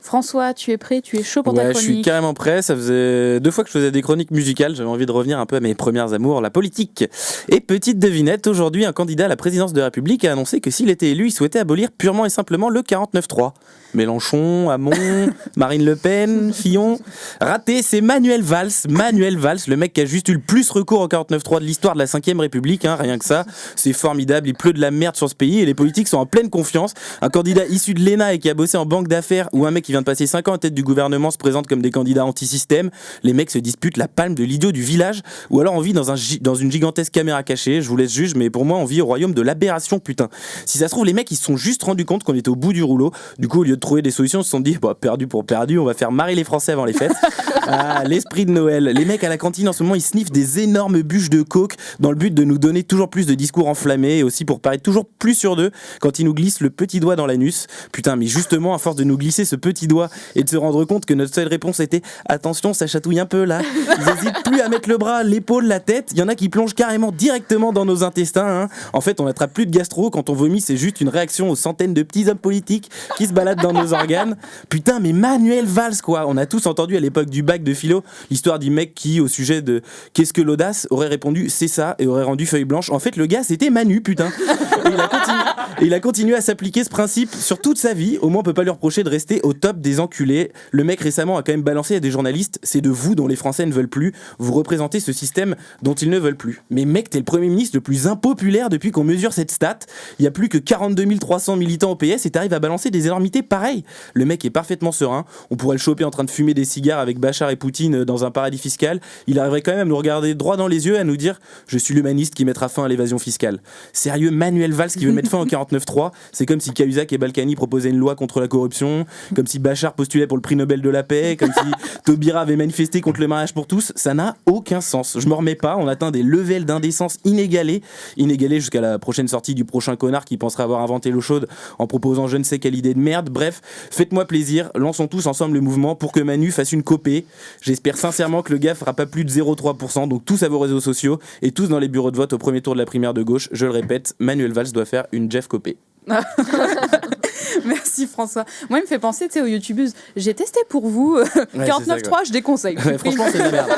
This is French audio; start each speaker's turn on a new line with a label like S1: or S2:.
S1: François, tu es prêt? Tu es chaud pour ta
S2: Ouais, je
S1: chronique?
S2: suis carrément prêt. Ça faisait 2 fois que je faisais des chroniques musicales. J'avais envie de revenir un peu à mes premières amours, la politique. Et petite devinette, aujourd'hui, un candidat à la présidence de la République a annoncé que s'il était élu, il souhaitait abolir purement et simplement le 49.3. Mélenchon, Hamon, Marine Le Pen, Fillon. Raté, c'est Manuel Valls. Manuel Valls, le mec qui a juste eu le plus recours au 49.3 de l'histoire de la 5ème République, hein, rien que ça. C'est formidable, il pleut de la merde sur ce pays et les politiques sont en pleine confiance. Un candidat issu de l'ENA et qui a bossé en banque d'affaires ou un mec qui vient de passer 5 ans à tête du gouvernement se présente comme des candidats anti-système. Les mecs se disputent la palme de l'idiot du village. Ou alors on vit dans une gigantesque caméra cachée. Je vous laisse juger, mais pour moi on vit au royaume de l'aberration, putain. Si ça se trouve, les mecs ils se sont juste rendus compte qu'on était au bout du rouleau. Du coup, au lieu de trouver des solutions, ils se sont dit perdu pour perdu, on va faire marrer les Français avant les fêtes. Ah, l'esprit de Noël. Les mecs à la cantine en ce moment ils sniffent des énormes bûches de coke dans le but de nous donner toujours plus de discours enflammés et aussi pour paraître toujours plus sûrs d'eux quand ils nous glissent le petit doigt dans l'anus. Putain, mais justement, à force de nous glisser ce petit doigt et de se rendre compte que notre seule réponse était attention, ça chatouille un peu là. Ils hésitent plus à mettre le bras, l'épaule, la tête. Il y en a qui plongent carrément directement dans nos intestins. Hein. En fait, on n'attrape plus de gastro. Quand on vomit, c'est juste une réaction aux centaines de petits hommes politiques qui se baladent dans nos organes. Putain, mais Manuel Valls, quoi. On a tous entendu à l'époque du bac de philo l'histoire du mec qui, au sujet de qu'est-ce que l'audace, aurait répondu c'est ça et aurait rendu feuille blanche. En fait, le gars, c'était Manu, putain. Et il a continué à s'appliquer ce principe sur toute sa vie. Au moins, on peut pas lui reprocher de rester au top des enculés. Le mec récemment a quand même balancé à des journalistes c'est de vous dont les Français ne veulent plus. Vous représentez ce système dont ils ne veulent plus. Mais mec, t'es le Premier ministre le plus impopulaire depuis qu'on mesure cette stat. Il y a plus que 42 300 militants au PS et t'arrives à balancer des énormités pareilles. Le mec est parfaitement serein. On pourrait le choper en train de fumer des cigares avec Bachar et Poutine dans un paradis fiscal. Il arriverait quand même à nous regarder droit dans les yeux et à nous dire je suis l'humaniste qui mettra fin à l'évasion fiscale. Sérieux, Manuel Valls qui veut mettre fin au 49.3, c'est comme si Cahuzac et Balkany proposaient une loi contre la corruption, comme si Bachar postulait pour le prix Nobel de la paix, comme si Taubira avait manifesté contre le mariage pour tous. Ça n'a aucun sens. Je me remets pas, on atteint des levels d'indécence inégalés jusqu'à la prochaine sortie du prochain connard qui pensera avoir inventé l'eau chaude en proposant je ne sais quelle idée de merde. Bref, faites-moi plaisir, lançons tous ensemble le mouvement pour que Manu fasse une copée. J'espère sincèrement que le gars fera pas plus de 0,3%, donc tous à vos réseaux sociaux et tous dans les bureaux de vote au premier tour de la primaire de gauche. Je le répète, Manuel Valls doit faire une Jeff Copé.
S1: Merci François. Moi, il me fait penser aux youtubeuses. J'ai testé pour vous. 49.3, je déconseille.
S2: Ouais, franchement, c'est de la merde.